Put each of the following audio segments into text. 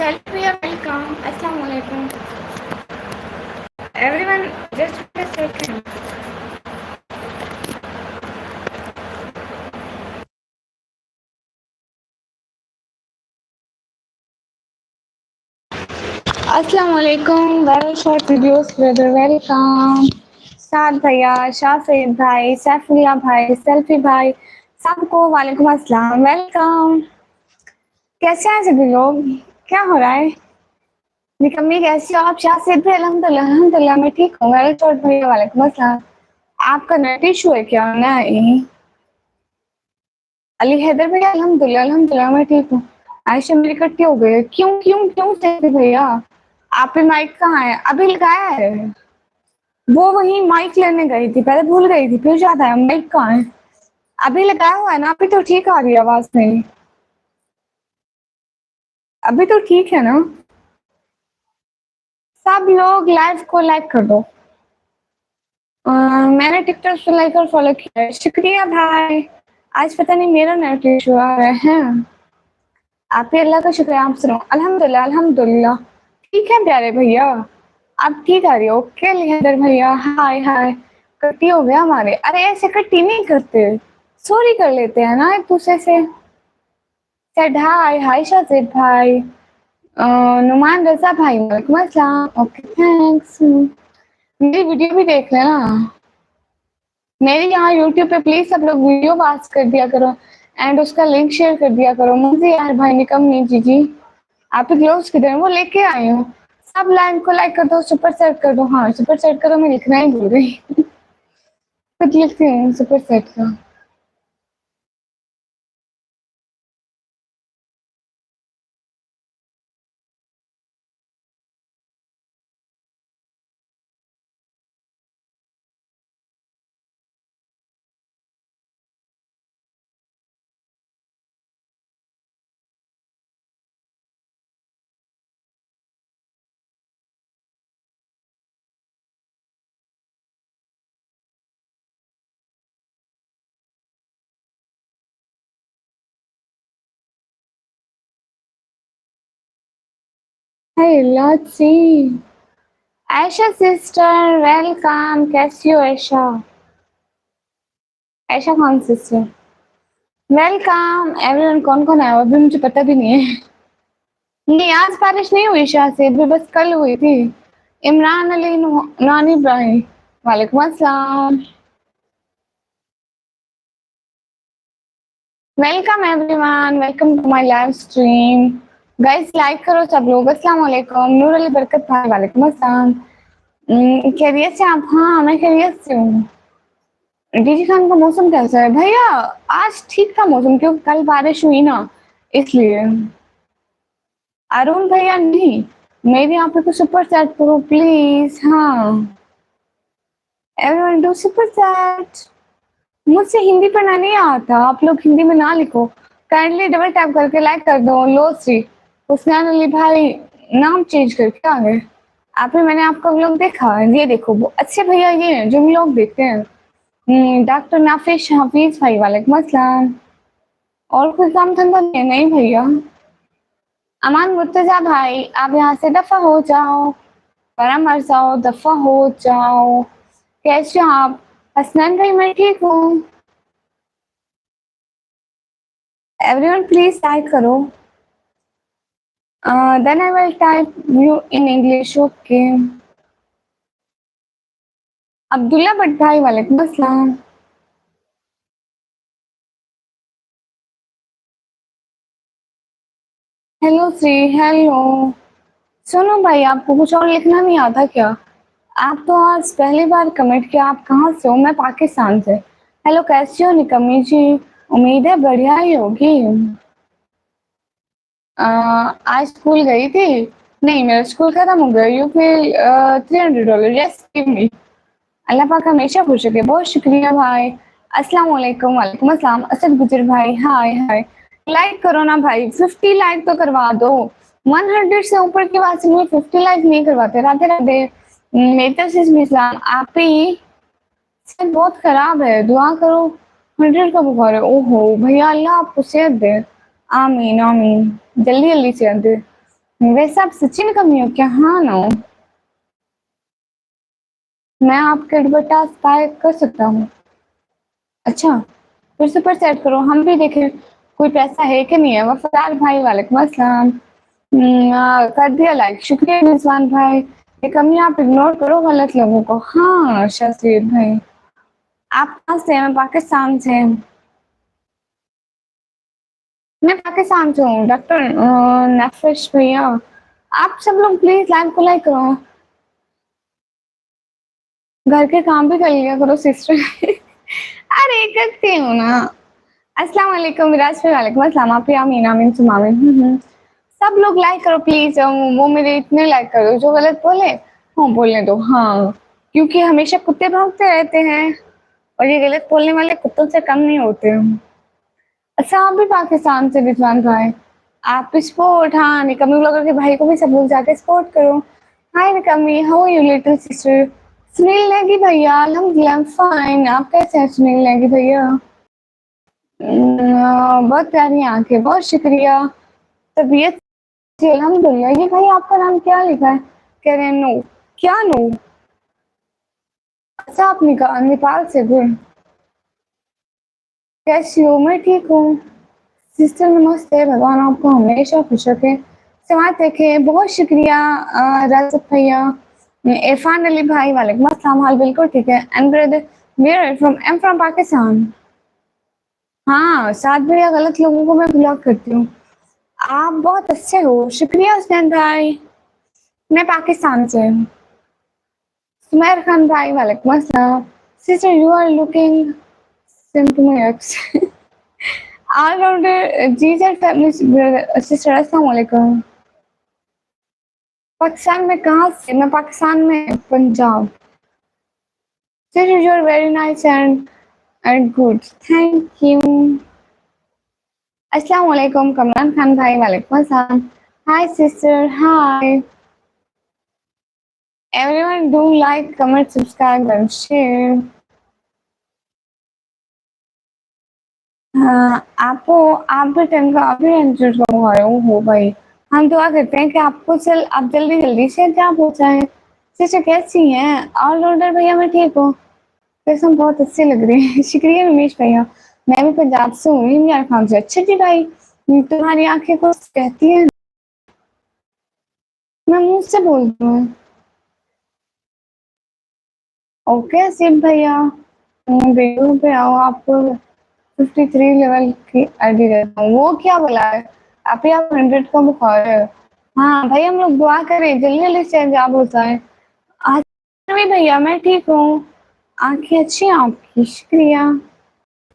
Selfie, welcome. Assalamu alaikum. Everyone, just a second. Assalamu alaikum. Very short videos, brother. Welcome. साद भैया, शाह सैद भाई, सैफुल्ला भाई, selfie भाई, सबको वालेकुम अस्सलाम। वेलकम। कैसे हैं सभी लोग? क्या हो रहा है? निकम्मी कैसी हो आप? शाह सैद भाई, अल्हम्दुलिल्लाह अल्हम्दुलिल्लाह मैं ठीक हूँ। वेरी शॉर्ट भैया, वालेकुम अस्सलाम। आपका नेट इशू है क्या? नहीं। अली हैदर भैया, अल्हम्दुलिल्लाह अल्हम्दुलिल्लाह मैं ठीक हूँ। आयशा मेरी इकट्ठी हो गई है। क्यों क्यों क्यों सैद भैया? आप पे माइक कहाँ है? अभी लगाया है। वो वहीं माइक लेने गई थी, पहले भूल गई थी, फिर याद आया माइक कहाँ है। अभी लगाया हुआ है ना? अभी तो ठीक आ रही है आवाज मेरी। अभी तो ठीक है ना? सब लोग लाइव को लाइक कर दो। मैंने टिकटॉक से लाइक और फॉलो किया है। शुक्रिया भाई। आज पता नहीं मेरा नेट इशू आ रहा है। आप ही अल्लाह का शुक्र है, आप सुनो। अल्हम्दुलिल्लाह अल्हम्दुलिल्लाह ठीक है प्यारे भैया। आप ठीक आ रही हो? ओके लिहदर भैया, हाय हाय। कट्टी हो गया हमारे। अरे ऐसे कट्टी नहीं करते, सॉरी कर लेते हैं ना एक दूसरे से। सेड हाय हाय शाजिद भाई। नुमान रजा भाई, वालेकुम अस्सलाम। Okay thanks. मेरी वीडियो भी देख लेना। मेरी यहाँ यूट्यूब पे प्लीज सब लोग वीडियो पास कर दिया करो एंड उसका लिंक शेयर कर दिया करो। मुझे यार भाई निकम नहीं जी आप ही ग्लोव्स किधर हैं? वो लेके आई हूँ। सब लाइन को लाइक कर दो, सुपर सेट कर दो। हाँ सुपर सेट करो, मैं लिखना ही भूल गई। कुछ लिखती हूँ सुपर सेट का। Hey, let's see. Ayesha sister welcome. कैसी हो Ayesha? Ayesha Khan sister welcome. Everyone कौन कौन आया अभी मुझे पता भी नहीं है। नहीं आज बारिश नहीं हुई शाह से, बस कल हुई थी। इमरान अली नानी इब्राहिम, वालेकुम अस्सलाम। Welcome everyone, welcome to my live stream. Guys like करो सब लोग। अस्सलाम वालेकुम। नूर अली बरकत भाई, वालेकुम अस्सलाम। खैरियत से आप? हाँ मैं खैरियत से हूँ। डीजी खान का मौसम कैसा है भैया? आज ठीक था मौसम, क्योंकि कल बारिश हुई ना, इसलिए। अरुण भैया नहीं, मेरे यहाँ पे तो सुपर चैट करो प्लीज। हाँ एवरीवन डू सुपर चैट। मुझसे हिंदी पढ़ना नहीं आता, आप लोग हिंदी में ना लिखो। काइंडली डबल टैप करके लाइक कर दो। लो सी उस्मान अली भाई नाम चेंज करके आ गए। आप ही मैंने आपका व्लॉग देखा। ये देखो वो अच्छे भैया ये हैं जो व्लॉग देखते हैं। डॉक्टर नाफिश हफीज भाई, वालेकुम अस्सलाम। और कोई काम धंधा नहीं है? नहीं भैया। अमान मुर्तजा भाई, आप यहाँ से दफा हो जाओ, बड़ा मर जाओ, दफा हो जाओ। कैसे हो आप? हसनैन भाई मैं ठीक हूँ। एवरीवन प्लीज टाइप करो। Then I will type you in English. Okay. Abdullah Bhatt भाई, वालेकुम अस्सलाम। Hello Shri, hello. सुनो भाई, आपको कुछ और लिखना नहीं आता क्या? आप तो आज पहली बार कमेंट किया। आप कहाँ से हो? मैं पाकिस्तान से। हेलो कैसी हो निकम्मी जी? उम्मीद है बढ़िया ही होगी। आज स्कूल गई थी? नहीं मेरा स्कूल खत्म हो गया। You feel $300? Yes give me. Allah पाक हमेशा खुश रखे। बहुत शुक्रिया भाई। अस्सलाम वालेकुम। वालेकुम अस्सलाम। असद गुजर भाई, हाय हाय। लाइक करो ना भाई, 50 लाइक तो करवा दो। 100 से ऊपर की बात सुनिए, 50 लाइक नहीं करवाते। राधे राधे। मेरी तरफ से इस्लाम। आप ही सेहत बहुत खराब है, दुआ करो। 100 का बुखार है? ओहो भैया, अल्लाह आपको सेहत दे। आमीन आमीन, जल्दी जल्दी सेहत दे। वैसे आप सच्ची में कमी हो क्या? हाँ ना, मैं आपके दुपट्टा बाय कर सकता हूँ। अच्छा, फिर सुपर सेट करो, हम भी देखें कोई पैसा है कि नहीं है। वफादार भाई वालेकुम अस्सलाम। कर दिया लाइक, शुक्रिया रिजवान भाई। ये कमी आप इग्नोर करो गलत लोगों को। हाँ शसीद भाई, आप कहाँ से हैं? मैं पाकिस्तान से। मैं पाकिस्तान से हूँ डॉक्टर नफिश भैया। आप सब लोग प्लीज लाइव को लाइक करो, घर के काम भी कर लिया करो सिस्टर। अरे करती हूँ ना। अस्सलाम वालेकुम विराज भाई, वालेकुम अस्सलाम। आप या मीना मीन सुमामिन। सब लोग लाइक करो प्लीज। वो मेरे इतने लाइक करो जो गलत बोले हाँ बोलने दो। हाँ, क्योंकि हमेशा कुत्ते भौंकते रहते हैं और ये गलत बोलने वाले कुत्तों से कम नहीं होते। अच्छा, आप भी पाकिस्तान से रिजवान भाई? आप भी सपोर्ट। हाँ, निकम्मी ब्लॉगर के भाई को भी सब लोग जाके सपोर्ट करो। हाय निकम्मी, how are you little sister? Sunil Negi भैया, अल्हम्दुलिल्लाह फाइन। आप कैसे हैं सुनील नेगी भैया? बहुत प्यारी आंखें, बहुत शुक्रिया। तबीयत जी अल्हम्दुलिल्लाह। ये भाई आपका नाम क्या लिखा है? कह रहे हैं नो। क्या नो? अच्छा, आप नेपाल से थे? कैसी हो? मैं ठीक हूँ सिस्टर, नमस्ते। भगवान आपको हमेशा खुश रखे, समाज रखे। बहुत शुक्रिया राजत भैया। इरफान अली भाई, वालेकुम अस्सलाम। हाल बिल्कुल ठीक है। And brother where from? I am from Pakistan. हाँ, साथ भैया गलत लोगों को मैं ब्लॉक करती हूँ। आप बहुत अच्छे हो, शुक्रिया हुसैन भाई। मैं पाकिस्तान से हूँ। सुमैर खान भाई, वालेकुम अस्सलाम। Sister you are looking simple allrounder जीजर फैमिली। सिस्टर अस्सलाम वालेकुम। पाकिस्तान में कहाँ से? मैं पाकिस्तान में Punjab. Sister you are very nice and good, thank you. अस्सलाम वालेकुम कमरान खान भाई, वालेकुम अस्सलाम। Hi sister, hi everyone, do like comment subscribe and share. हाँ, आपको आप भी टाइम का अभी एंजॉय करो हो भाई। हम दुआ करते हैं कि आपको आप जल्दी जल्दी से जहाँ पहुँचाएं। सिस्टर कैसी हैं? ऑलराउंडर भैया मैं ठीक हूँ, कसम बहुत अच्छी लग रही है। शुक्रिया रमेश भैया। मैं भी पंजाब से हूँ, इमरान खान से। अच्छा जी भाई, तुम्हारी आंखें कुछ कहती हैं? मैं मुंह से बोलती हूँ। ओके सिप भैया, वीडियो पे आओ। आपको 53 लेवल की आईडी देता हूँ। वो क्या बोला है? आप ही आप 100 का बुखार है। हाँ भाई, हम लोग दुआ करें जल्दी जल्दी से एग्जाम होता है। आज भी भैया मैं ठीक हूँ, आंखें अच्छी हैं आपकी, शुक्रिया।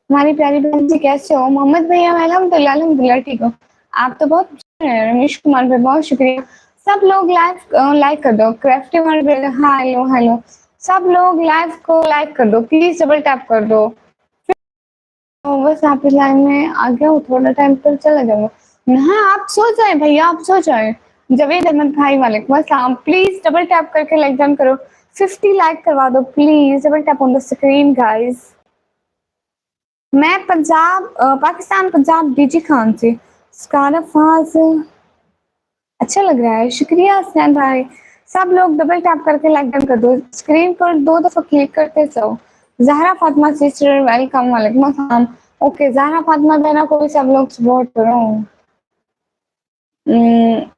हमारी प्यारी बहन जी कैसे हो? मोहम्मद भैया मैं अल्हम्दुलिल्लाह अल्हम्दुलिल्लाह ठीक हो। आप तो बहुत अच्छे हैं। रमेश कुमार भाई बहुत शुक्रिया। सब लोग लाइव लाइक कर दो। क्राफ्टी मार, हाँ हेलो हेलो। सब लोग लाइव को लाइक कर दो प्लीज, डबल टैप कर दो। तो बस आप इस लाइन में आ गया हूँ, थोड़ा टाइम पर चला जाऊंगा। हाँ आप सो जाए भैया, आप सो जाए। जवेद अहमद भाई, वालेकुम अस्सलाम। प्लीज डबल टैप करके लाइक डन करो। 50 लाइक करवा दो please, double tap on the screen guys. मैं पंजाब पाकिस्तान पंजाब डीजी खान से। स्कार्फ आज अच्छा लग रहा है, शुक्रिया हसनैन भाई। सब लोग डबल टैप करके लाइक डन कर दो, स्क्रीन पर 2 दफा क्लिक करते जाओ। जहरा फातिमा सिस्टर वेलकम, वालेकुम अस्सलाम। ओके जहरा फातिमा बहना को भी सब लोग सपोर्ट करो।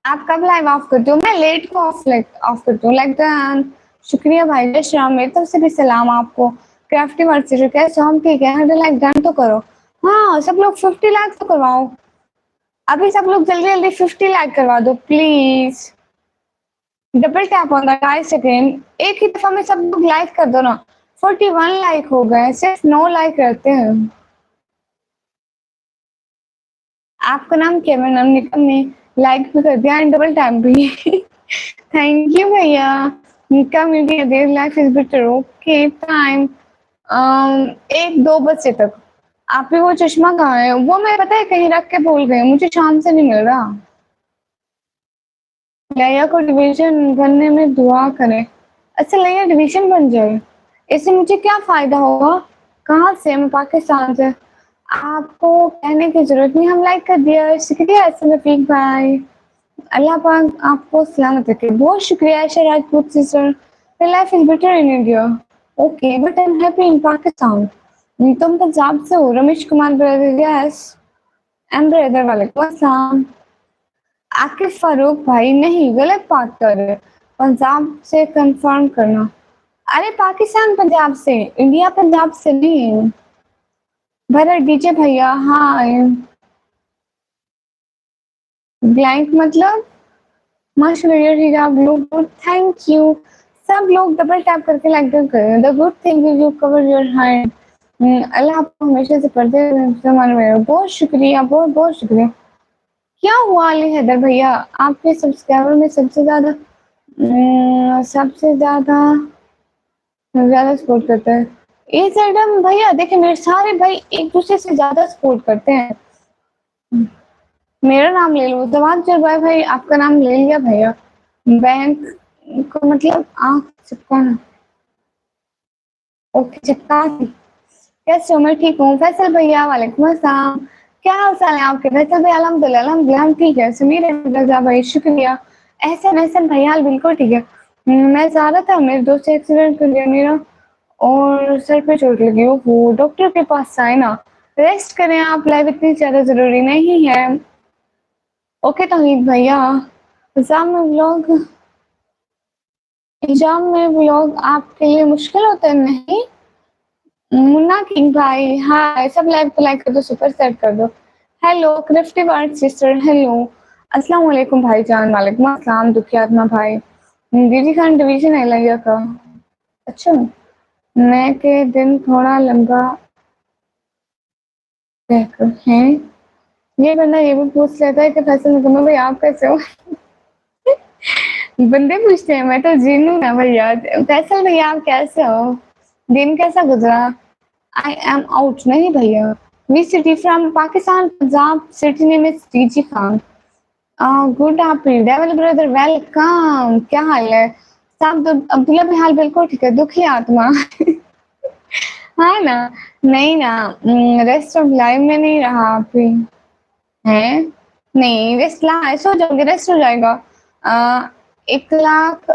आप कब लाइव ऑफ करते हो? मैं लेट को ऑफ करती हूँ लाइक दैन। शुक्रिया भाई, जय श्री राम। मेरी तरफ से भी सलाम आपको। क्राफ्टी वर्सिटी कैसे हो? हम ठीक है, 100 लाइक डन तो करो। हाँ सब लोग 50 लाइक तो करवाओ। अभी सब लोग जल्दी जल्दी 50 लाइक करवा दो please. Double tap on the guys again. एक ही दफा में सब लोग लाइक कर दो ना। 41 लाइक हो गए, सिर्फ 9 लाइक रहते हैं। आपका नाम क्या? मेरा नाम निकम ने लाइक भी कर दिया एंड डबल टैप भी। थैंक यू भैया। Nikam media their life is better, okay time 1-2 बजे तक। आप ही वो चश्मा कहाँ है? वो मैं पता है कहीं रख के भूल गई, मुझे शाम से नहीं मिल रहा। लैया को डिवीजन बनने में दुआ करें। अच्छा लैया डिवीजन बन जाए, इससे मुझे क्या फायदा होगा? कहाँ से? मैं पाकिस्तान से। आपको कहने की जरूरत नहीं, हम लाइक कर दिया, शुक्रिया रफीक भाई। अल्लाह पाक आपको सलामत रखे। बहुत शुक्रिया Ayesha Rajput sister. My life is better in India. Okay but I am happy in Pakistan. तुम पंजाब से हो? Ramesh Kumar brother, yes I am brother. वालेकुम अस्सलाम। आकिब फारूक भाई, नहीं गलत बात कर रहे, पंजाब से कंफर्म करना। अरे पाकिस्तान पंजाब से, इंडिया पंजाब से नहीं। भरत डीजे भैया हाय। ब्लैंक मतलब माशाल्लाह हिजाब लुक गुड, थैंक यू। सब लोग डबल टैप करके लाइक करें। The good thing is you cover your hide. Allah आपको हमेशा से पर्दे ज़माने में। बहुत शुक्रिया, बहुत बहुत शुक्रिया। क्या हुआ अली हैदर भैया, आपके सब्सक्राइबर में सबसे ज़्यादा सपोर्ट करता है इस एडम भैया। देखिए मेरे सारे भाई एक दूसरे से ज़्यादा सपोर्ट करते हैं। मेरा नाम ले लो, तवज्जो भाई। भाई आपका नाम ले लिया भैया। बैंक को मतलब आँख चिपकाना। ओके चिपका दी। कैसे हो? मैं ठीक हूँ। फैसल भैया वालेकुम अस्सलाम। क्या हाल चाल है आपके? फैसल भाई अल्हम्दुलिल्लाह अल्हम्दुलिल्लाह हम ठीक है। समीर रजा भाई शुक्रिया। एहसन एहसन भाई हाल बिल्कुल ठीक है। मैं जा रहा था, मेरे दोस्त से एक्सीडेंट कर गया मेरा और सर पे चोट लगी। वो डॉक्टर के पास आए ना। रेस्ट करें आप, लाइफ इतनी ज़्यादा ज़रूरी नहीं है। ओके तौहीद भैया। एग्जाम में व्लॉग आपके लिए मुश्किल होता है? नहीं मुन्ना किंग भाई हाय। सब लाइव को लाइक कर दो, सुपर सेट कर दो। हेलो क्रिफ्टी वर्ड सिस्टर, हेलो अस्सलाम वालेकुम भाईजान। वालेकुम अस्सलाम दुखी आत्मा भाई। दीदी खान डिवीजन है लगे का। अच्छा मैं के दिन थोड़ा लंबा रहकर हैं। ये बंदा ये भी पूछ लेता है कि फैसल मुकम्मल भाई आप कैसे हो? बंदे पूछते हैं, मैं तो जिन हूँ ना भैया। फैसल भैया आप कैसे हो? दिन कैसा गुजरा? आई एम आउट नहीं भैया। We city from Pakistan Punjab city name is TG Khan. Good आप डेवल ब्रदर वेलकम। क्या हाल है? सब अब्दुल्ला भी हाल बिल्कुल ठीक है। दुखी आत्मा। हाँ ना। नहीं ना, रेस्ट ऑफ लाइफ में नहीं रहा आप भी हैं। नहीं रेस्ट ला ऐसे हो जाओगे, रेस्ट हो जाएगा। अ, इखलाक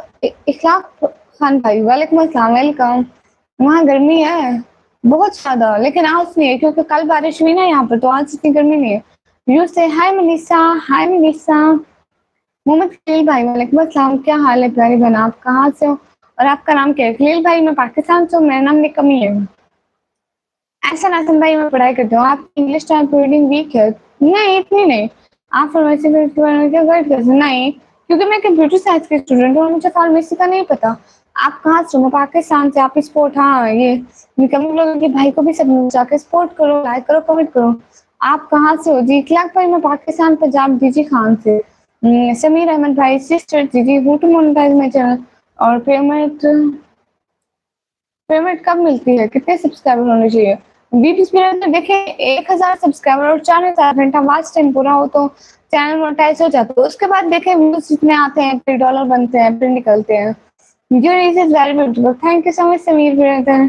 खान भाई वालेकुम अस्सलाम वेलकम। वहाँ गर्मी है बहुत ज़्यादा, लेकिन आज नहीं है क्योंकि कल बारिश हुई ना यहाँ पर, तो आज इतनी गर्मी नहीं है। यू से हाय मनीषा। हाय मनीषा। मोहम्मद खलील भाई वालेकुम अस्सलाम। क्या हाल है प्यारी बहन, आप कहाँ से हो और आपका नाम क्या है? खलील भाई मैं पाकिस्तान से हूँ, मेरा नाम निकमी है। एहसन हसन भाई मैं पढ़ाई करती हूँ। आप इंग्लिश टाइम रीडिंग वीक है? नहीं इतनी नहीं। आप फार्मेसी के बारे में क्या गाइड कर? नहीं क्योंकि मैं कंप्यूटर साइंस की स्टूडेंट हूँ और मुझे फार्मेसी का नहीं पता। आप कहाँ से हो? मैं पाकिस्तान से। आप स्पोर्ट, हाँ ये निकम्मे लोगों के भाई को भी सब जाके सपोर्ट करो, लाइक करो, कमेंट करो। आप कहाँ से हो जी? इखलाक भाई मैं पाकिस्तान पंजाब डीजी खान से। समीर अहमद भाई सिस्टर दीदी how to monetize my channel. और पेमेंट पेमेंट कब मिलती है? कितने सब्सक्राइबर होने चाहिए? बीट स्पिरिट में देखें 1000 सब्सक्राइबर और 4000 घंटा वॉच टाइम पूरा हो तो चैनल मोनेटाइज हो जाता है। उसके बाद देखें व्यूज जितने आते हैं फिर डॉलर बनते हैं फिर निकलते हैं। Your is is very beautiful, thank you so much Sameer brother.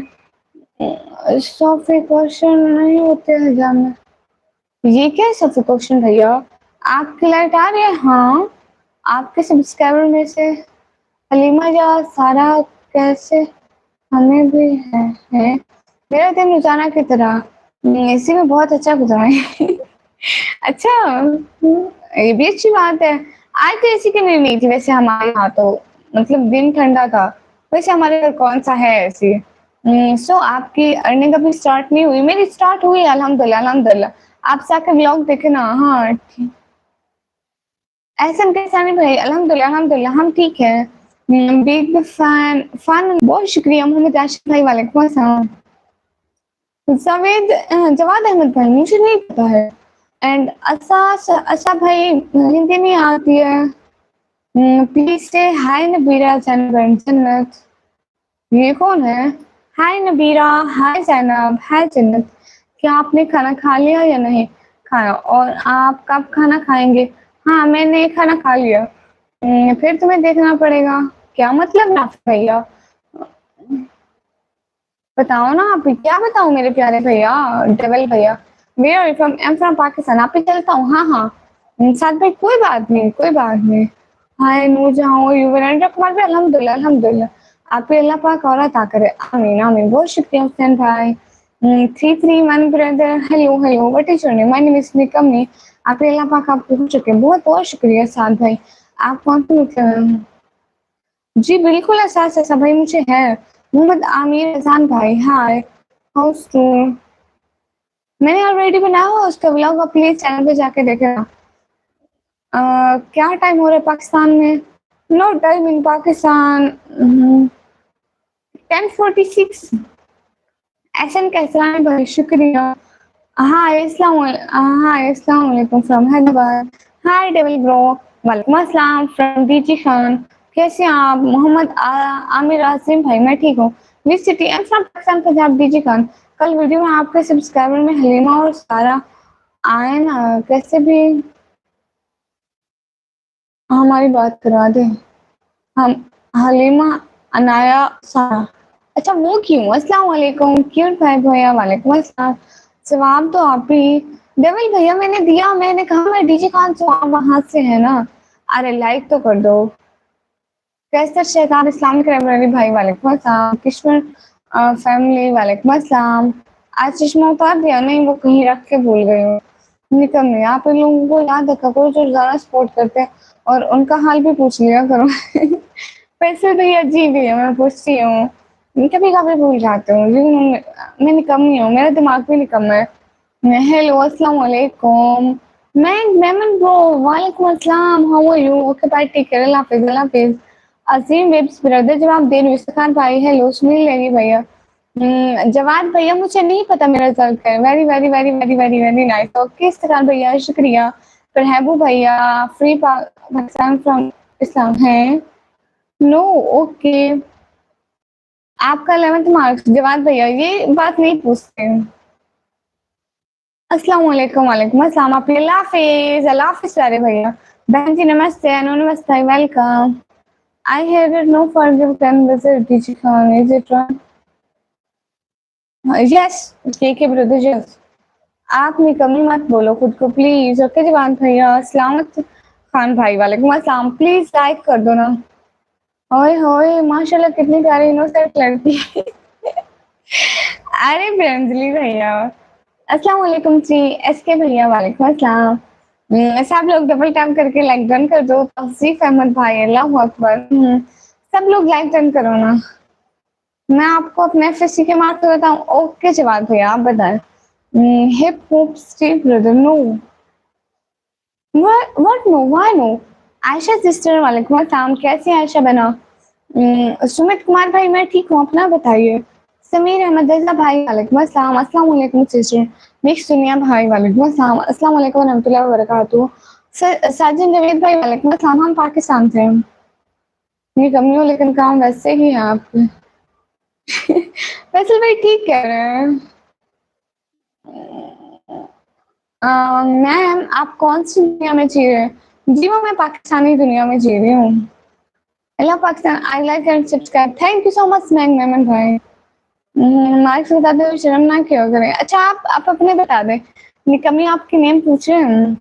100 question नहीं होते हैं एग्जाम में? ये क्या है 100 क्वेश्चन भैया? आपकी लाइट आ रही है? हाँ। आपके सब्सक्राइबर में से हलीमा या सारा कैसे? हमें भी है। मेरा दिन रोजाना की तरह इसी में बहुत अच्छा गुजरा है। अच्छा ये भी अच्छी बात है। आज तो ऐसी क्यों नहीं थी वैसे हमारे यहाँ तो, मतलब दिन ठंडा था। वैसे हमारे घर कौन सा है ऐसी। सो आपकी अर्निंग अभी स्टार्ट नहीं हुई? मेरी स्टार्ट हुई अल्हम्दुलिल्लाह अल्हम्दुलिल्लाह। आप जाके व्लॉग देखे ना। हाँ एहसन कैसा नहीं भाई? अल्हम्दुलिल्लाह अल्हम्दुलिल्लाह हम ठीक है। बिग फैन फन, बहुत शुक्रिया मोहम्मद आशिफ भाई वालेकुम अस्सलाम। जवाद अहमद भाई मुझे नहीं पता है। एंड अच्छा भाई हिंदी नहीं आती है। प्लीज से हाय नबीरा जन्नत। ये कौन है? हाय नबीरा, हाय जैनब, हाय जन्नत। क्या आपने खाना खा लिया या नहीं खाया? और आप कब खाना खाएंगे? हाँ मैंने खाना खा लिया। फिर तुम्हें देखना पड़ेगा। क्या मतलब नाफिक भैया? बताओ ना आप, क्या बताऊँ मेरे प्यारे भैया डेविल भैया। Where from? I am from Pakistan. आप ही चलता हूँ। हाँ हाँ साथ भाई कोई बात नहीं, कोई बात नहीं। हाय नूरजहां और युवरानी कुमार भी अल्हम्दुलिल्लाह अल्हम्दुलिल्लाह। आप पे अल्लाह पाक और अता करे। आमीन आमीन। बहुत शुक्रिया हुसैन भाई। 331 brother hello hello what is your name? My name is निकमी। आप पे अल्लाह पाक आपको पूछ चुके हैं। बहुत-बहुत शुक्रिया साथ भाई। आप कौन से मुल्क से हैं? जी बिल्कुल एहसास ऐसा भाई मुझे है। मोहम्मद आमिर एहसान भाई हाय। हाउस टूर मैंने ऑलरेडी बनाया हुआ उसका व्लॉग, आप प्लीज चैनल पे जाके देखें। क्या टाइम हो रहा है पाकिस्तान में? No time in Pakistan. 10:46। Ahsan कैसा है भाई? शुक्रिया। हाय अस्सलाम वालेकुम from Hyderabad. Hi Devil bro. वालेकुम अस्सलाम फ्रॉम डीजी खान। कैसे हैं आप? मोहम्मद आमिर आसिम भाई मैं ठीक हूँ। Which city? I am from Pakistan Punjab DG Khan. कल वीडियो में आपके सब्सक्राइबर में हलीमा और सारा आए ना, कैसे भी हमारी बात करा दें। हम हलीमा अनाया सारा। अच्छा वो क्यों? अस्सलाम वालेकुम क्यूट भाई भैया। वालेकुम अस्सलाम। जवाब तो आप ही। डेविल भैया मैंने दिया, मैंने कहा मैं डीजी खान से आप वहां से है ना। अरे लाइक तो कर दो। कैसर शैतान इस्लामिक लाइब्रेरी भाई वालेकुम अस्सलाम। किश्वर फैमिली वालेकुम अस्सलाम। आज चश्मा उतार दिया? नहीं वो कहीं रख के भूल गई हूँ। निकल नहीं। आप इन लोगों को याद रखा करो जो ज्यादा सपोर्ट करते हैं, और उनका हाल भी पूछ लिया करो। पैसे तो ये अजीब ही है, मैं पूछती हूँ। कभी कभी भूल जाती हूँ लेकिन मैं निकम नहीं हूँ, मेरा दिमाग भी निकम है। हेलो अस्सलाम वालेकुम। मैं मेमन ब्रो। वालेकुम अस्सलाम। How are you? Okay bye take care. अल्लाह हाफिज अल्लाह हाफिज। अजीम वेब्स ब्रदर जवाब दे रही हूँ। इफ्तिखार भाई हेलो। सुनील लेगी भैया। जवाद भैया मुझे नहीं पता मेरा रिजल्ट क्या है। Very very very very very very nice. Okay Iftikhar भैया शुक्रिया। फरहबू भैया फ्री पाकिस्तान फ्रॉम इस्लाम है। No okay. आपका 11th मार्क्स जवाद भैया ये बात नहीं पूछते। अस्सलाम वालेकुम। वालेकुम अस्सलाम। आप अल्लाह हाफिज अल्लाह हाफिज सारे भैया। बहन जी नमस्ते। अनु नमस्ते welcome. I have no forgive can visit DG Khan is it right? Yes K brother yes. आप निकम्मी मत बोलो खुद को प्लीज। ओके जवान भैया। सलामत खान भाई वालेकुम अस्सलाम। प्लीज लाइक कर दो ना। ओए होए माशाल्लाह कितनी प्यारी इनोसेंट लड़की है। अरे ब्रंजली भैया। अस्सलाम वालेकुम जी। एसके भैया वालेकुम अस्सलाम। सब लोग डबल टैप करके लाइक डन कर दो। तौसीफ अहमद भाई अल्लाह अकबर। सब लोग लाइक डन करो ना। मैं आपको अपने एफएससी के मार्क्स बताऊं? ओके जवाब भैया आप बताएं। Hip hop street brother no. What no why no? Ayesha sister वालेकुम अस्सलाम। कैसी हैं आयशा बना? सुमित कुमार भाई मैं ठीक हूँ, अपना बताइए। समीर अहमद रज़ा भाई वालेकुम अस्सलाम। अस्सलाम वालेकुम सिस्टर। मिक्स दुनिया भाई वालेकुम अस्सलाम। अस्सलाम वालेकुम व रहमतुल्लाहि व बरकातहू। साजिद जावेद भाई वालेकुम अस्सलाम। हम पाकिस्तान से हैं। ये कमी हो लेकिन काम वैसे ही है आपके। फैसल भाई ठीक कह रहे हैं। मैम आप कौन सी दुनिया में जी रहे हैं? जी वो मैं पाकिस्तानी दुनिया में जी रही हूँ। Hello Pakistan I like and subscribe. Thank you so much ma'am Memon भाई। मार्क्स बता दो शर्म ना क्यों करें। अच्छा आप अपने बता दें। निकमी आपके नेम पूछ रहे हैं।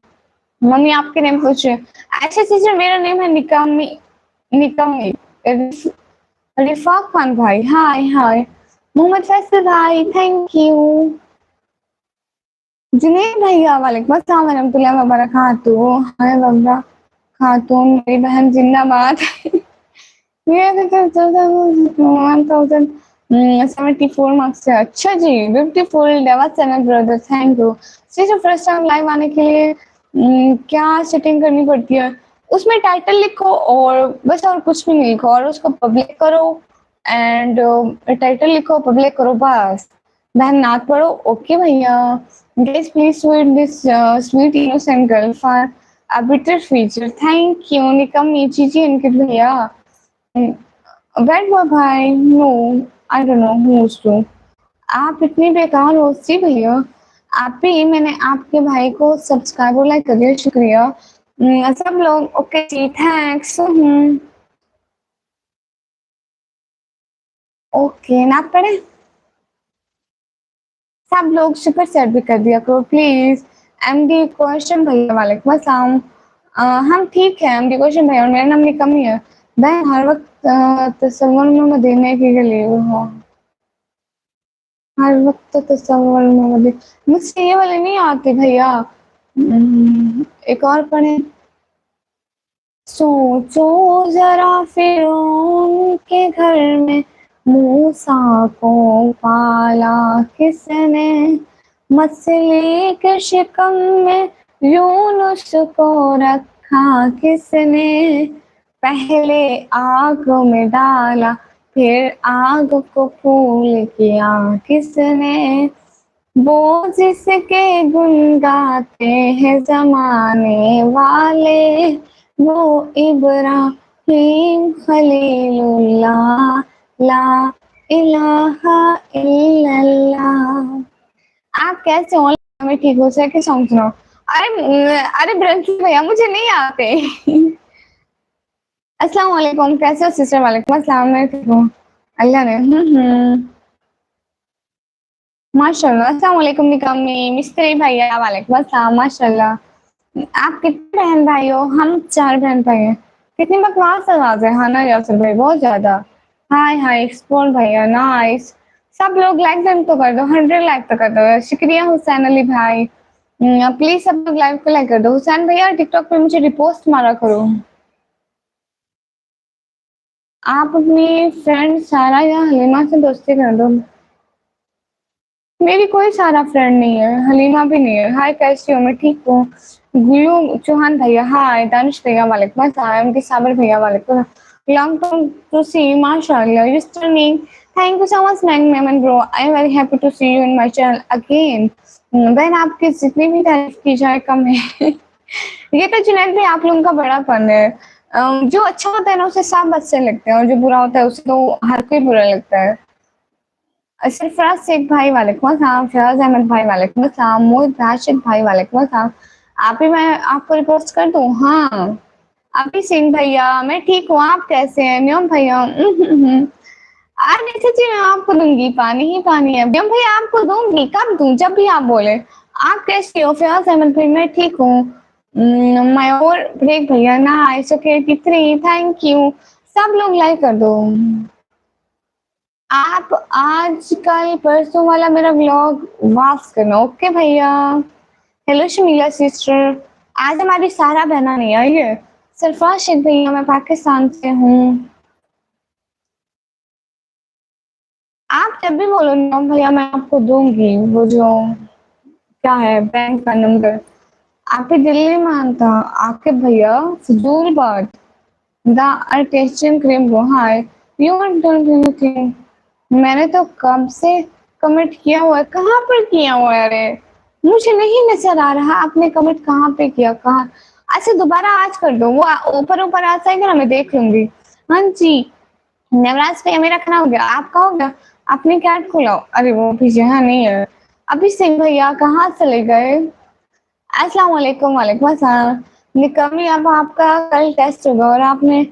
मम्मी आपके नेम पूछ रहे हैं। ऐसे चीजें मेरा नेम है निकमी। निकमी। रिफाक खान भाई हाय हाय। मोहम्मद फैसल भाई थैंक यू। जुनैद भैया वालेकुम अस्सलाम वरहमतुल्लाहि वबरकातुहू। हाय बबरा खातून मेरी बहन जिंदाबाद। ये 1074 मार्क्स है। अच्छा जी ब्यूटीफुल देवा चैनल ब्रदर थैंक यू। सिर्फ फर्स्ट टाइम लाइव आने के लिए क्या सेटिंग करनी पड़ती है? उसमें टाइटल लिखो और बस, और कुछ भी नहीं लिखो, और उसको पब्लिक करो। एंड टाइटल लिखो पब्लिक करो बस। बहन नाक पढ़ो। ओके भैया। Guys please sweet this sweet innocent girl for a better future. Thank you Nikam ji इनके भैया। बैड बॉय भाई no I don't know whose to. आप इतनी बेकार हो सी भैया। आप भी मैंने आपके भाई को सब्सक्राइब लाइक कर दिया शुक्रिया। सब लोग ओके जी थैंक्स। ओके ना पढ़े। सब लोग सुपर सेट भी कर दिया करो प्लीज। एमडी क्वेश्चन भैया वालेकुम अस्सलाम। हम ठीक है एमडी क्वेश्चन भैया, और मेरा नाम निकम ही है। बहन हर वक्त तसव्वुर में मदीने के लिए हो, हर वक्त तसव्वुर में मदीने, मुझसे ये वाले नहीं आते भैया। एक और पढ़े। सोचो जरा फिरौन के घर में मूसा को पाला किसने, मसले के शिकम में यूनुस को रखा किसने, पहले आग में डाला फिर आग को फूल किया किसने, वो जिसके गुण गाते हैं जमाने वाले, वो इब्राहिम खलीलुल्लाह, ला इलाहा इल्लल्लाह। आप कैसे हो? मैं ठीक हूँ सर, के सॉन्ग सुनाओ। अरे ब्रंकी भैया मुझे नहीं आते। अस्सलाम वालेकुम, कैसे हो सिस्टर? वालेकुम अस्सलाम, मैं ठीक हूँ अल्लाह ने। माशाल्लाह। अस्सलाम वालेकुम निकम्मी मिस्त्री भैया, वालेकुम अस्सलाम माशाल्लाह। आप कितने बहन भाई हो? हम 4 बहन भाई हैं। कितनी बकवास आवाज़ है। हाँ ना यासर भाई, बहुत ज़्यादा। हाय हाय एक्सप्लोर भैया, नाइस। सब लोग लाइक डन तो कर दो, 100 लाइक तो कर दो। शुक्रिया हुसैन अली भाई। प्लीज सब लोग लाइव को लाइक कर दो। हुसैन भैया टिकटॉक पे मुझे रिपोस्ट मारा करो। आप अपनी फ्रेंड सारा या हलीमा से दोस्ती कर दो। मेरी कोई सारा फ्रेंड नहीं है, हलीमा भी नहीं है। हाय कैसी हो? मैं ठीक हूँ। गुलू चौहान भैया हाय, दानिश भैया वालेकुम अस्सलाम, एमके साबिर भैया वालेकुम। लॉन्ग टर्म टू सी माशाल्लाह you stunning. Thank you so much मैंग Memon bro, I am very happy to see you in my channel again. बहन आपकी जितनी भी तारीफ की जाए कम है। ये तो जुनैद भी आप लोगों का बड़ा फन है। जो अच्छा होता है ना उसे सब अच्छे लगते हैं, और जो बुरा होता है उसे तो हर कोई बुरा लगता है। सरफराज शेख भाई वालेकुम अस्सलाम, फयाज अहमद भाई वालेकुम अस्सलाम, मोहित राशिद भाई वालेकुम अस्सलाम। आप ही मैं आपको रिपोर्ट कर दूं? हाँ अभी सिंह भैया मैं ठीक हूँ, आप कैसे हैं? न्योम भैया अरे चाची मैं आपको दूंगी, पानी ही पानी है। न्योम भैया आपको दूंगी, कब दूं? जब भी आप बोले। आप कैसी हो? फयाज अहमद भाई मैं ठीक हूँ। मयूर ब्रेक भैया ना इट्स ओके 83 थैंक यू। सब लोग लाइक कर दो। आप आज कल परसों वाला मेरा व्लॉग वापस करना, ओके भैया। हेलो शमीला सिस्टर, आज हमारी सारा बहना नहीं आई है। सरफराज शेख भैया मैं पाकिस्तान से हूँ। आप जब भी बोलो ना भैया मैं आपको दूंगी वो जो क्या है बैंक का नंबर। आपके दिल्ली में आता आपके भैया फजूल बात। द अटेंशन क्रीम वो hi you are don't anything. मैंने तो कब से कमेंट किया हुआ है, कहाँ पर किया हुआ है? अरे मुझे नहीं नजर आ रहा आपने कमेंट कहाँ पे किया, कहाँ? अच्छा दोबारा आज कर दो, वो ऊपर ऊपर आ जाएगा ना, मैं देख लूंगी। हाँ जी नवराज भैया मेरा खाना हो गया, आपका हो गया? आपने क्या खुलाओ? अरे वो भी यहाँ नहीं है। अभी सिंह भैया कहाँ चले गए? अस्सलाम वालेकुम, वालेकुम अस्सलाम। निकम्मी अब आपका कल टेस्ट होगा और आपने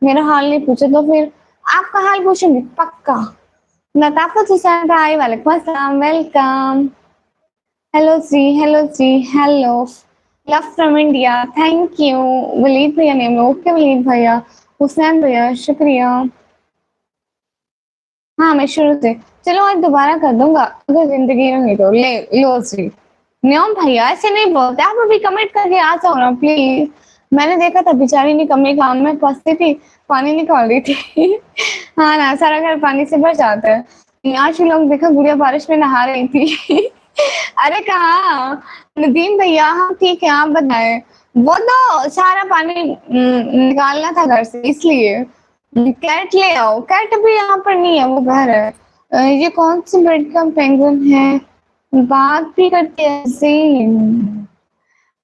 मेरा हाल नहीं पूछा, तो फिर आपका हाल पूछूंगी पक्का। लताफत हुसैन भाई वालेकुम अस्सलाम, वेलकम। हेलो जी hello. Love from India thank you. Waleed भैया नेम ओके वलीद भैया। हुसैन भैया शुक्रिया। हाँ मैं शुरू से। चलो आज दोबारा कर दूंगा, अगर जिंदगी में हुई तो। ले लो जी। न्योम भैया ऐसे नहीं बोलते, आप अभी कमेंट करके आ जाओ ना प्लीज। मैंने देखा था बेचारी निकम्मी काम में फंसती थी, पानी निकाल रही थी। हाँ ना सारा घर पानी से भर जाता है। आज भी लोग देखा गुड़िया बारिश में नहा रही थी। अरे कहाँ नदीम भैया, हम ठीक है आप बताएं। वो तो सारा पानी निकालना था घर से इसलिए। कैट ले आओ, कैट भी यहाँ पर नहीं है, वो घर है। ये कौन सी बर्ड का पेंगुइन है? बात भी करती है ऐसे ही।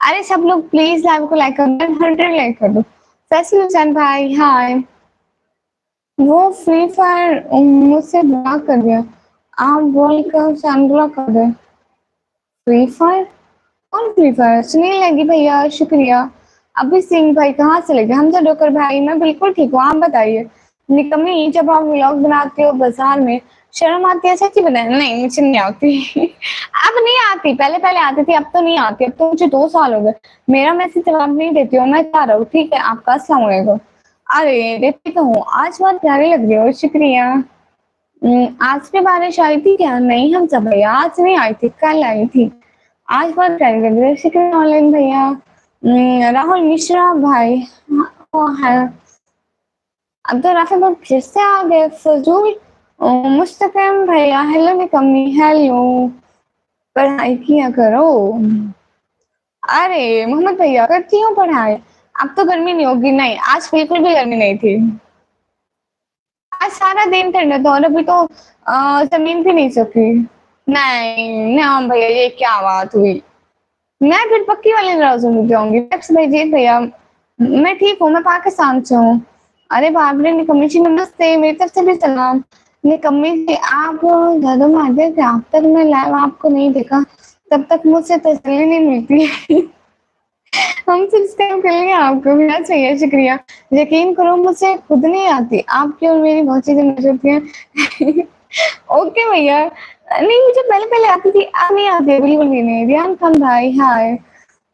अरे सब लोग प्लीज लाइव को लाइक कर दो, 100 लाइक कर दो। फैसल हुसैन भाई हाय। वो फ्री फायर मुझसे ब्लॉक कर दिया, आप बोल कर उसे अनब्लॉक कर दे। Free Fire? कौन फ्री फायर? सुनील लगी भैया शुक्रिया। अभी सिंह भाई कहाँ चले गए? हमजा डोकर भाई मैं बिल्कुल ठीक हूँ, आप बताइए। निकम्मी, जब आप व्लॉग बनाते हो बाजार में, शर्म आती है सच्ची बनाने? नहीं, मुझे नहीं आती। अब नहीं आती, पहले-पहले आती थी, अब तो नहीं आती। अब तो मुझे 2 साल हो गए। मेरा मैसेज जवाब नहीं देती हो, मैं जा रहा हूँ, ठीक है? आपका अस्सलाम वालेकुम। अरे! देती तो हूँ, आज बहुत प्यारी लग रही हो, शुक्रिया। आज भी बारिश आई थी क्या? नहीं हम सब भैया, आज नहीं आई थी, कल आई थी। आज बहुत प्यारी लग रही है, शुक्रिया ऑनलाइन भैया। राहुल मिश्रा भाई, हाँ, वो है। अब्दुल राफी भाई फिर से आ गए, फजूल। मुस्तकिम भैया, हेलो निकम्मी, हेलो। पढ़ाई किया करो। अरे मोहम्मद भैया, करती हूँ पढ़ाई। अब तो गर्मी नहीं होगी, नहीं आज बिल्कुल भी गर्मी नहीं थी। आज सारा दिन ठंडा था और अभी तो जमीन भी नहीं सूखी। नहीं ना भैया, ये क्या बात हुई? मैं फिर पक्की वाली नाराज हो जाऊंगी। भेजिए भैया। मैं ठीक हूँ, मैं पाकिस्तान से हूँ। अरे बाप रे निकम्मी जी, नमस्ते, मेरी तरफ से भी सलाम। निकम्मी जी, आप दादू मार थे, अब तक मैं लाइव आपको नहीं देखा, तब तक मुझसे तसल्ली नहीं मिलती। हम सब्सक्राइब कर लिए, आपको मिलना चाहिए, शुक्रिया। यकीन करो मुझसे खुद नहीं आती, आपकी और मेरी बहुत चीजें मिल जाती हैं। ओके भैया। नहीं मुझे पहले-पहले आती थी, अब नहीं आती है बिल्कुल भी नहीं। रियान खान भाई हाय।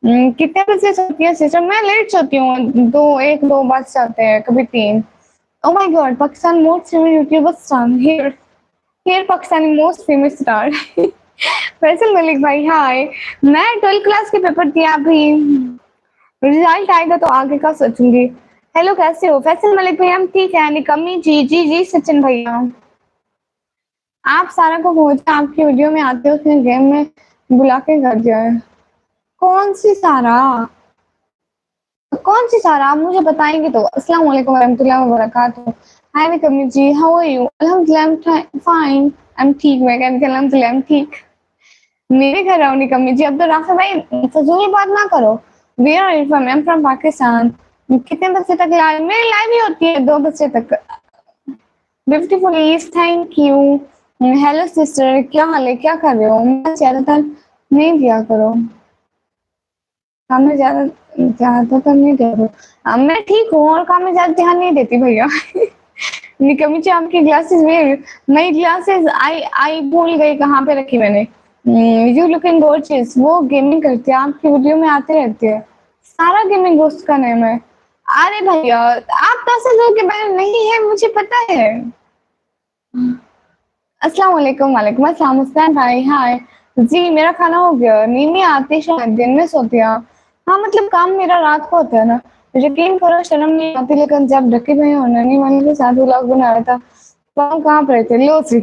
कितने बजे सोती है सिस्टर? मैं लेट सोती हूँ, 1-2 बज जाते हैं, कभी 3। Oh my God! Pakistan most famous YouTuber star here. Here Pakistani most famous star. Faisal Malik भाई हाय। मैं 12th क्लास के पेपर दिया अभी। रिजल्ट आएगा तो आगे का सोचूंगी। हेलो कैसे हो? फैसल मलिक भैया, हम ठीक है। निकम्मी जी, जी, जी सचिन भैया। आप सारा को बोलते आपकी वीडियो में आते हो, उसने गेम में बुला के कर दिया है। कौन सी सारा? कौन सी सारा? आप मुझे बताएंगे तो। अस्सलाम वालेकुम रहमतुल्लाहि व बरकातहू। हाय निकम्मी जी, हाउ आर यू? अल्हम्दुलिल्लाह I am fine. I am ठीक, मैं कहती अल्हम्दुलिल्लाह आई एम ठीक। मेरे घर आओ निकम्मी जी। अब तो राफा भाई फजूल बात ना करो। Where are you from? I am from Pakistan. कितने बजे तक लाइव? मेरी लाइव ही होती है 2 बजे तक। Beautiful is, thank you. Hello sister, क्या हाल है? क्या कर रहे हो? मैं ज्यादातर नहीं दिया करो। काम में ज़्यादातर नहीं दिया करो। मैं ठीक हूँ और काम में ज़्यादा ध्यान नहीं देती भैया। निकम्मी जी, आपकी ग्लासेस वेयर? नई ग्लासेस आई आई भूल गई कहाँ पे रखी मैंने। You looking gorgeous. वो गेमिंग करती है, आपकी वीडियो में आते रहती है। सारा गेमिंग दोस्त का नेम है। अरे भैया, आप कैसे लोग के बहन नहीं है, मुझे पता है। अस्सलाम वालेकुम। वालेकुम अस्सलाम मुस्कान भाई हाय। जी मेरा खाना हो गया। नींद नहीं आती शायद, दिन में सोती हैं आप? हाँ मतलब काम मेरा रात को होता है ना। यकीन करो शर्म नहीं आती, लेकिन जब ढके भैया और नन्ही वाली के साथ व्लॉग बना रहा था, तो हम कहाँ पर थे? लो सी।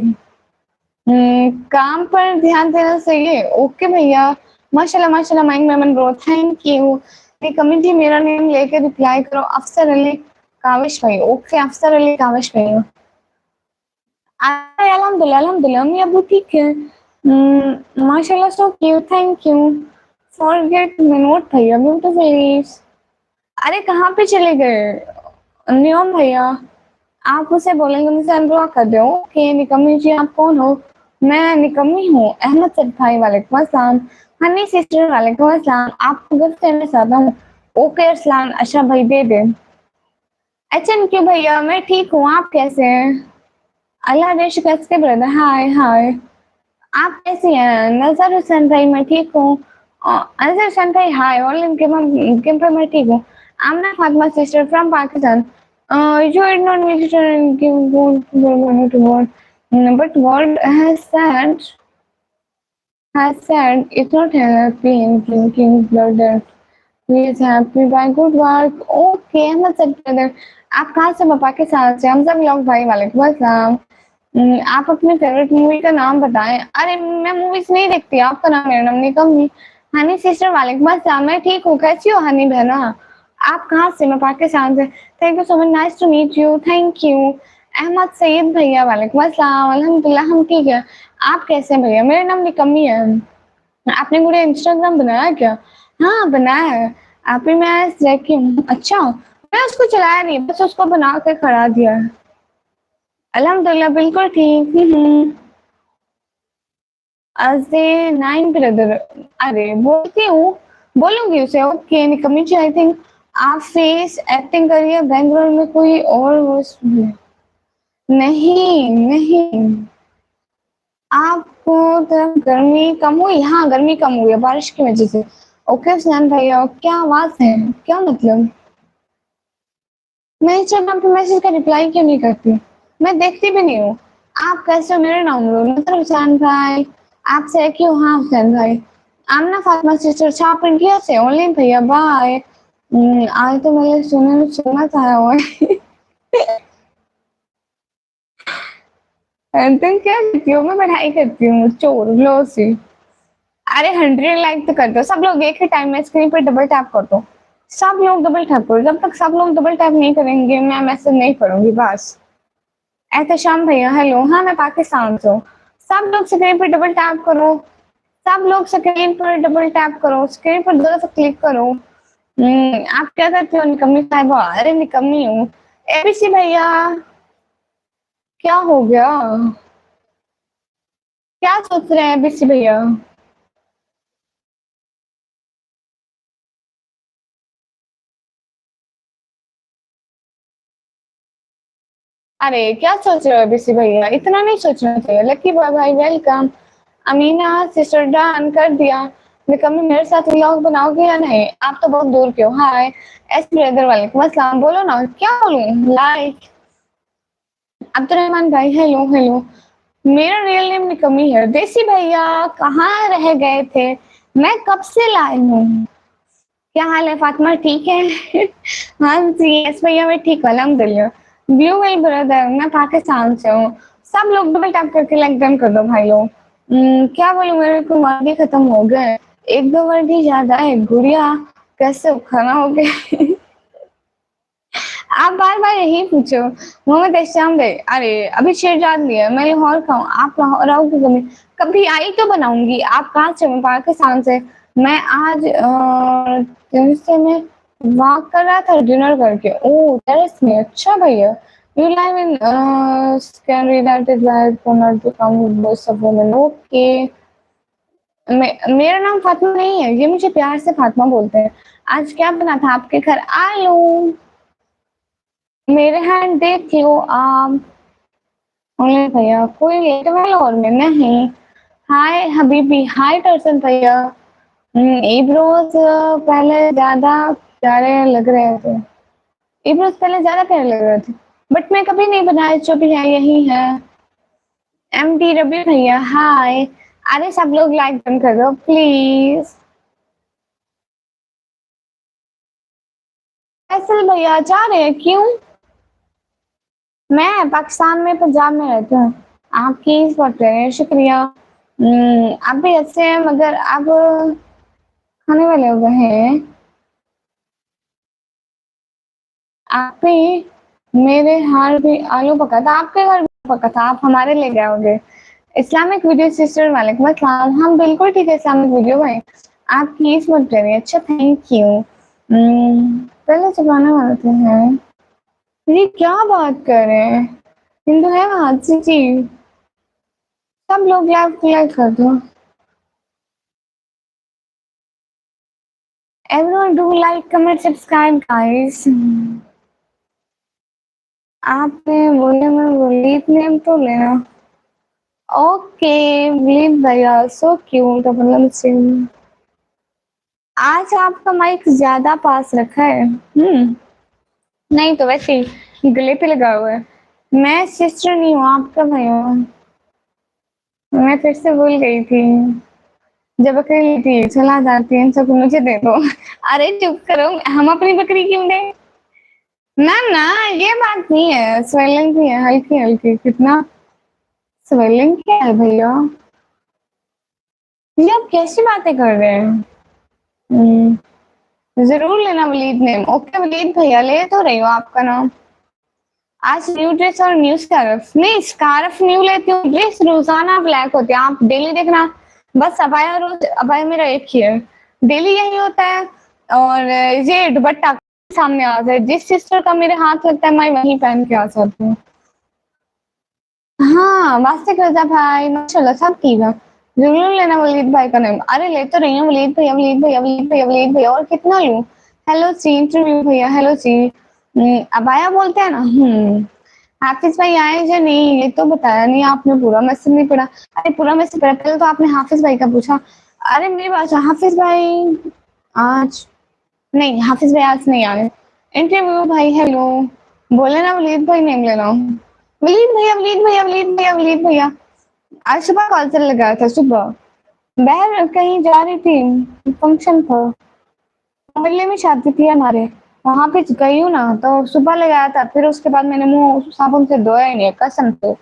काम पर ध्यान देना चाहिए। ओके भैया। माशाल्लाह माशाल्लाह, mind Memon bro, thank you. ये कमेंट मेरा नेम लेके रिप्लाई करो, अफसर अली काविश भाई। ओके अफसर अली काविश भाई। अल्हम्दुलिल्लाह अल्हम्दुलिल्लाह, अम्मी अबू ठीक है। माशाल्लाह सो cute, thank you. Forget me not भैया, ब्यूटीफुल लीव्स। अरे कहाँ पे चले गए? नियम भैया, आप उसे बोलेंगे मुझसे अनब्लॉक कर दो। ओके निकम्मी जी, आप कौन हो? मैं निकम्मी हूँ। अहमद सद भाई वालेकुम अस्सलाम। हनी सिस्टर वालेकुम अस्सलाम। आपको गिफ्ट करना चाहता हूँ। ओके अरसलान, अच्छा भाई दे दे। अच्छा क्यों भैया, मैं ठीक हूँ, आप कैसे हैं? अल्लाह रेश कैसे ब्रदर, हाय हाय। आप कैसी हैं? नजर हुसैन भाई, मैं ठीक हूँ। नजर हुसैन भाई हाय। और गेम पर मैं ठीक हूँ। Amna Fatima sister from Pakistan. You did not register and give gold to God. But God has said it's not happy in drinking blood and he is happy by good work. Okay, Ahmad sir brother, आप कहाँ से? मैं पाकिस्तान से। हम सब लोग भाई वालेकुम अस्सलाम। आप अपनी फेवरेट मूवी का नाम बताएं। अरे मैं मूवीज नहीं देखती, आपका नाम, मेरा नाम निकम ही। हनी सिस्टर वालेकुम अस्सलाम, मैं ठीक हूँ, कैसी हो हनी बहना? आप कहाँ से? मैं पाकिस्तान से। Thank you so much, nice to meet you, thank you. Ahmad Saeed भैया वालेकुम अस्सलाम, अल्हम्दुलिल्लाह हम ठीक है। आप कैसे हैं भैया? मेरा नाम निकम्मी है। आपने मुझे इंस्टाग्राम बनाया क्या? हाँ बनाया है। आप ही मैं देखी हूँ। अच्छा, मैं उसको चलाया नहीं, बस उसको बना के खड़ा दिया है। अल्हम्दुलिल्लाह बिल्कुल ठीक। अजे 9 ब्रदर। अरे बोलती हूँ, बोलूंगी उसे। ओके निकम्मी जी, आई थिंक आप फेस एक्टिंग करिए, बैंगलोर में कोई और वो नहीं नहीं, आपको तरफ गर्मी कम हुई? हाँ गर्मी कम हुई है बारिश की वजह से। ओके सुनान भैया, क्या आवाज है, क्या मतलब? मैं इंस्टाग्राम पे मैसेज का रिप्लाई क्यों नहीं करती? मैं देखती भी नहीं हूँ। आप कैसे हो? मेरा नाम लो, मतलब हुसैन भाई। आपसे क्यों? हाँ हुसैन भाई। आमना फातिमा सिस्टर, आप इंडिया से? ओनली भैया बाय। आज तो मैंने सुनना चाहा हुआ है। तुम क्या करती हो? मैं पढ़ाई करती हूँ, चोर लो सी। अरे 100 लाइक तो कर दो सब लोग एक ही टाइम में, स्क्रीन पर डबल टैप कर दो। सब लोग डबल टैप करो, जब तक सब लोग डबल टैप नहीं करेंगे मैं मैसेज नहीं पढ़ूंगी बस। एहतशाम भैया हेलो, हाँ मैं पाकिस्तान से हूँ। सब लोग स्क्रीन पर डबल टैप करो। सब लोग स्क्रीन पर डबल टैप करो, स्क्रीन पर 2 दफा क्लिक करो। आप क्या करते हो निकम्मी साहिबा? अरे निकम्मी हूँ। एबीसी भैया, क्या हो गया? क्या सोच रहे हैं एबीसी भैया? अरे क्या सोच रहे हो एबीसी भैया? इतना नहीं सोचना चाहिए। लकी बॉय भाई वेलकम। अमीना सिस्टर डन कर दिया। निकम्मी मेरे साथ व्लॉग बनाओगे या नहीं? आप तो बहुत दूर के हो। हाय एस ब्रदर वालेकुम अस्सलाम। बोलो ना क्या बोलूं? लाइक अब्दुलरहमान भाई हेलो हेलो। मेरा रियल नेम निकम्मी है। देसी भैया कहाँ रह गए थे? मैं कब से लाई हूँ। क्या हाल है फातिमा, ठीक है? हाँ जी यस भैया मैं ठीक हूँ अल्हम्दुलिल्लाह। ब्लू वेल ब्रदर, मैं पाकिस्तान से हूँ। सब लोग डबल टैप करके लाइक डन कर दो भाई लोग। क्या बोलूं, मेरे को वर्ड ही खत्म हो गए। एक दो वर्ड ही याद आए। गुड़िया कैसे खाना हो गए? आप बार-बार यही पूछो। मोहम्मद एहसान भाई, अरे अभी शेरजाद लिया मैं लाहौर का हूँ। आप लाहौर आओगे कभी? कभी आई तो बनाऊंगी। आप कहाँ से? मैं पाकिस्तान से। मैं आज ट्यूसडे में वॉक कर रहा था डिनर करके। ओह टेरेस में, अच्छा भैया। You live in can read that is live for not become voice of women. Okay. मेरा नाम फातिमा नहीं है, ये मुझे प्यार से फातिमा बोलते हैं। आज क्या बना था आपके घर? आलू। मेरे हैंड देख लो आप। बोले भैया कोई लेट वाला और में नहीं। हाय हबीबी, हाय टर्सन भैया। इब्रोज पहले ज्यादा प्यारे लग रहे थे। इब्रोज पहले ज्यादा प्यारे लग रहे थे, बट मैं कभी नहीं बनाया। जो भी है यही है। एम डी रबी भैया हाय। अरे सब लोग लाइक डन कर दो प्लीज। फैसल भैया जा रहे हैं क्यों? मैं पाकिस्तान में पंजाब में रहती हूँ। आपकी सपोर्ट करें शुक्रिया। आप भी अच्छे हैं मगर अब खाने वाले हो गए हैं। आप भी। मेरे हार भी आलू पका था, आपके घर भी पका था, आप हमारे ले गए होंगे। इस्लामिक वीडियो सिस्टर वालेकुम अस्सलाम। हम बिल्कुल ठीक है इस्लामिक वीडियो भाई। आप प्लीज मत करिए। अच्छा थैंक यू। पहले चबाने वाले थे हैं। ये क्या बात कर रहे हैं? हिंदू है वहाँ जी जी। सब लोग लाइक कर दो। Everyone do like, comment, subscribe guys। आपने बोले मैं वलीद नेम तो लेना। ओके वलीद भैया सो क्यूट मतलब सिंह। आज आपका माइक ज्यादा पास रखा है। नहीं तो वैसे ही गले पे लगा हुआ है। मैं सिस्टर नहीं हूँ आपका भाई हूँ। मैं फिर से भूल गई थी। जब बकरी थी चला जाती है सबको मुझे दे दो। अरे चुप करो, हम अपनी बकरी क्यों दें? ना ना ये बात नहीं है। स्वेलिंग भी है हल्की हल्की। कितना स्वेलिंग क्या है भैया? ये आप कैसी बातें कर रहे हैं? जरूर लेना वलीद नेम। ओके वलीद भैया ले तो रही हूँ आपका नाम। आज न्यू ड्रेस और न्यू स्कार्फ नहीं, स्कार्फ न्यू लेती हूँ, ड्रेस रोजाना ब्लैक होती है। आप डेली देखना। बस अबाया रोज अबाया मेरा एक ही है। डेली यही होता है। और ये दुपट्टा सामने आ जाए, जिस सिस्टर का मेरे हाथ लगता है मैं वही पहन के आ जाती हूँ। हाँ वास्ते करता भाई माशाल्लाह सब ठीक है। जरूर लेना वलीद भाई का नाम। अरे ले तो रही हूँ वलीद भैया वलीद भैया वलीद भैया वलीद भैया और कितना लूं? हेलो सी इंटरव्यू भैया हेलो सी। अबाया बोलते हैं ना। हाफिज भाई आए या नहीं ये तो बताया नहीं आपने, पूरा मैसेज नहीं पढ़ा। अरे पूरा मैसेज पढ़ा, पहले तो आपने हाफिज भाई का पूछा। अरे मेरी बात सुनो, हाफिज भाई आज नहीं, हाफिज भाई आज नहीं आए। इंटरव्यू भाई हेलो, बोले ना वलीद भाई नेम लेना। वलीद भैया वलीद भैया वलीद भैया वलीद भैया। आज सुबह कॉल चल लगा था, सुबह बहर कहीं जा रही थी, फंक्शन था, मोहल्ले में शादी थी हमारे, वहां पे गई हूँ ना, तो सुबह लगाया था, फिर उसके बाद मैंने मुंह साबुन से धोया ही नहीं, कसम से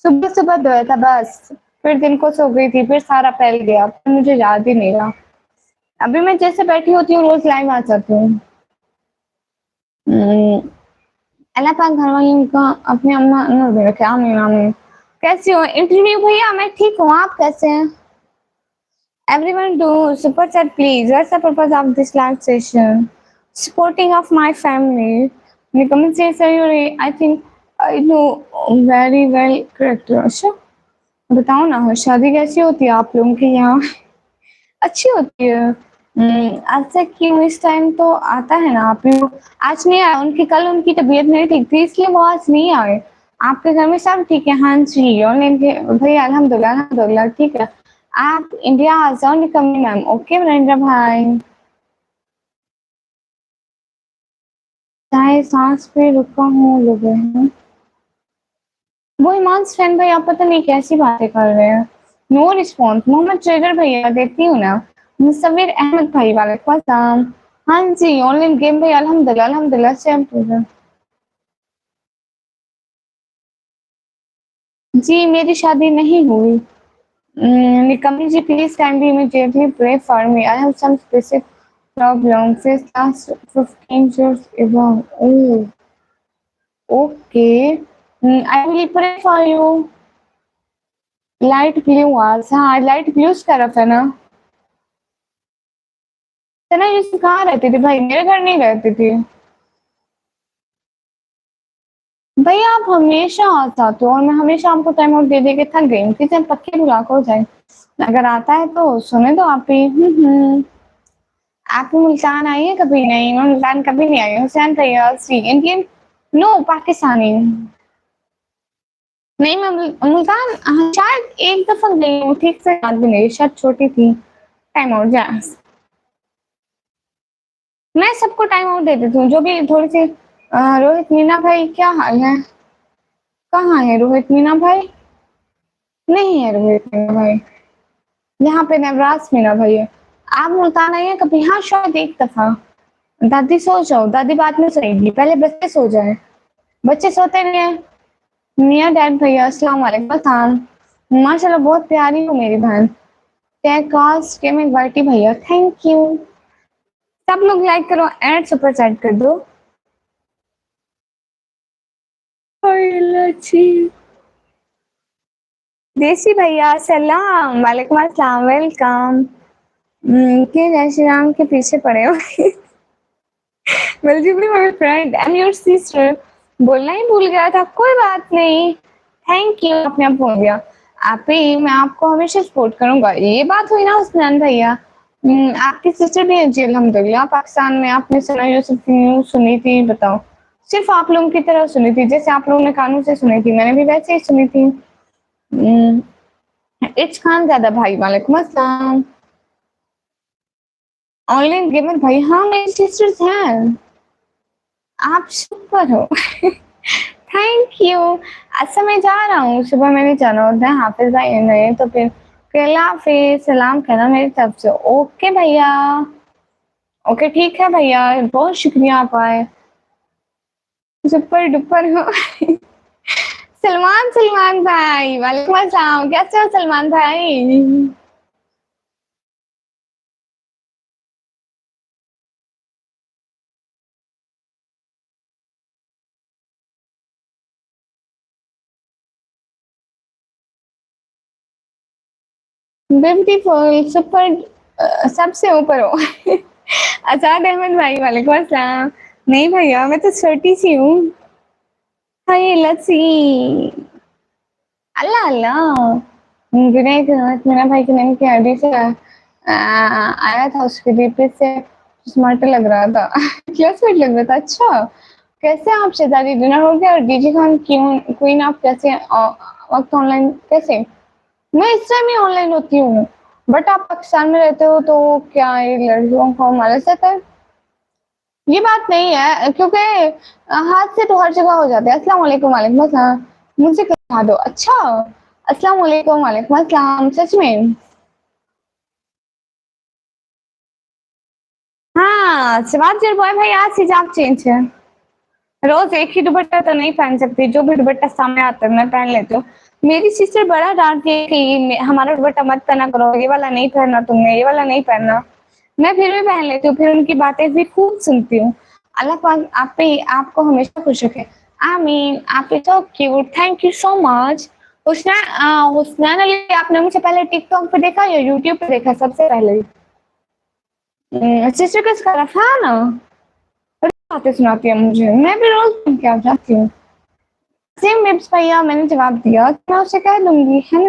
सुबह सुबह धोया था बस। फिर दिन को सो गई थी, फिर सारा फैल गया, फिर मुझे याद ही नहीं रहा। अभी मैं जैसे बैठी होती हूँ रोज लाइव आ जाती हूँ। हम्म, अल्लाह पाक घर वालों का अपने अम्मा नूर में रखे, आमीन आमीन। कैसी हो इंटरव्यू भैया? मैं ठीक हूँ, आप कैसे हैं? Everyone do super chat please. What's the purpose of this live session? Supporting of my family. In the comment section, I think I know very well correct. अच्छा बताओ ना, शादी कैसी होती है आप लोगों के यहाँ? अच्छी होती है। आज से क्यों इस टाइम तो आता है ना आप लोग। आज नहीं आए, उनकी कल उनकी तबीयत नहीं ठीक थी इसलिए वो आज नहीं आए। आपके घर में सब ठीक है? हाँ जी, और इनके भैया अल्हम्दुलिल्लाह अल्हम्दुलिल्लाह ठीक है। आप इंडिया आ जाओ निकम्मी मैम। ओके नरेंद्र भाई, चाहे सांस पे रुका हूँ लगे हैं। वो ईमान फैन भाई, आप पता नहीं कैसी बातें कर रहे हैं। No response. मोहम्मद ट्रेडर भैया देती हूँ ना। मुसविर अहमद भाई वालेकुम अस्सलाम। हाँ जी, ऑनलाइन गेम भाई अल्हम्दुलिल्लाह अल्हम्दुलिल्लाह सेम टू यू। जी मेरी शादी नहीं हुई। निकम्मी जी please kindly immediately pray for me, I have some specific problem since last 15 years ago. Oh, okay. I will pray for you. Light blue आज, हाँ लाइट ब्लू तरफ है ना। तना ये कहाँ रहती थी भाई? मेरे घर नहीं रहती थी। भैया आप हमेशा आ जाते हो और मैं हमेशा आपको टाइम आउट दे दे के थक गई हूँ, किसी पक्के बुलाकर हो जाए। अगर आता है तो सुने दो आप ही। आप मुल्तान आई है कभी? नहीं, मैं मुल्तान कभी नहीं आई। हुसैन भैया सी इंडियन, नो पाकिस्तानी। नहीं मैं मुल्तान हाँ, शायद एक दफा गई हूँ, ठीक से याद भी नहीं, शायद छोटी थी। टाइम आउट जा, मैं सबको टाइम आउट दे देती हूँ जो भी थोड़ी सी। रोहित मीना भाई क्या हाल है? कहाँ है रोहित मीना भाई? नहीं है रोहित मीना भाई। यहाँ पे नवराज मीना भाई है। आप मुल्तान आई है कभी? हाँ शायद एक दफा। दादी सो जाओ, दादी बाद में सोएगी, पहले बच्चे सो जाए। बच्चे सोते नहीं है। मियाँ डैड भैया अस्सलाम वालेकुम सलाम। माशाल्लाह बहुत प्यारी हो मेरी बहन। टेकास के में वाइटी भैया थैंक यू। सब लोग लाइक करो एंड सुपर चैट कर दो। लच्छी देसी भैया सलाम वालेकुम अस्सलाम वेलकम। के जय श्री राम के पीछे पड़े हो। Welcome my friend and your sister. बोलना ही भूल गया था, कोई बात नहीं। थैंक यू, अपने आप हो गया। आप ही, मैं आपको हमेशा सपोर्ट करूंगा। ये बात हुई ना उस्मान भैया। आपकी सिस्टर भी है जी अल्हम्दुलिल्लाह पाकिस्तान में। आपने सुना यूसुफ की न्यूज सुनी थी? बताओ। सिर्फ आप लोगों की तरह सुनी थी, जैसे आप लोगों ने कानून से सुनी थी, मैंने भी वैसे ही सुनी थी। इट्स खान ज्यादा भाई वालेकुम अस्सलाम। ऑनलाइन गेमर भाई, हाँ मेरी सिस्टर्स हैं। आप सुपर हो। Thank you. अच्छा मैं जा रहा हूँ, सुबह मैंने जाना होता है, हाफिज भाई नहीं तो फिर केला हाफिज, सलाम कहना मेरी तरफ से। ओके भैया, ओके ठीक है भैया, बहुत शुक्रिया आप आए। सुपर डुपर हो। सलमान सलमान भाई वालेकुम अस्सलाम, कैसे हो सलमान भाई? ब्यूटीफुल सुपर सबसे ऊपर हो। आजाद अहमद भाई वालेकुम अस्सलाम। नहीं भैया मैं तो छोटी सी हूँ। हाय लेट्स सी। अल्लाह अल्लाह। जुनैद मेरा भाई की नैनी की आईडी से आया था, उसके डीपी से स्मार्ट लग रहा था। क्या स्मार्ट लग रहा था? अच्छा कैसे आप शहजादी डिनर हो गया और डीजे खान क्यों क्वीन आप कैसे वक्त ऑनलाइन कैसे? मैं इस टाइम ही ऑनलाइन होती हूँ बट आप पाकिस्तान में रहते हो तो क्या ये लड़कियों को हमारे साथ है? ये बात नहीं है क्योंकि हाथ से तो हर जगह हो जाता है। अस्सलाम वालेकुम वालेकुम अस्सलाम मुझे कहा दो अच्छा अस्सलाम वालेकुम वालेकुम अस्सलाम सच में हाँ शिवाजी बॉय भाई आज हिजाब चेंज है रोज एक ही दुपट्टा तो नहीं पहन सकती जो भी दुपट्टा सामने आता है मैं पहन लेती हूँ मेरी सिस्टर बड़ा डांटती है कि हमारा दुपट्टा मत पहना करो ये वाला नहीं पहनना तुमने ये वाला नहीं पहनना मैं फिर भी पहन लेती हूँ फिर उनकी बातें भी खूब सुनती हूँ अल्लाह पाक आप पे आपको हमेशा खुश रखे आमीन आप so cute thank you so much Husnain Ali आपने मुझे पहले टिकटॉक पे देखा या यूट्यूब पे देखा सबसे पहले सिस्टर का स्कार्फ है ना बातें सुनाती है मुझे मैं भी रोज सुन के आ जाती हूँ सेम मिप्स भैया मैंने जवाब दिया कि मैं उसे कह दूंगी है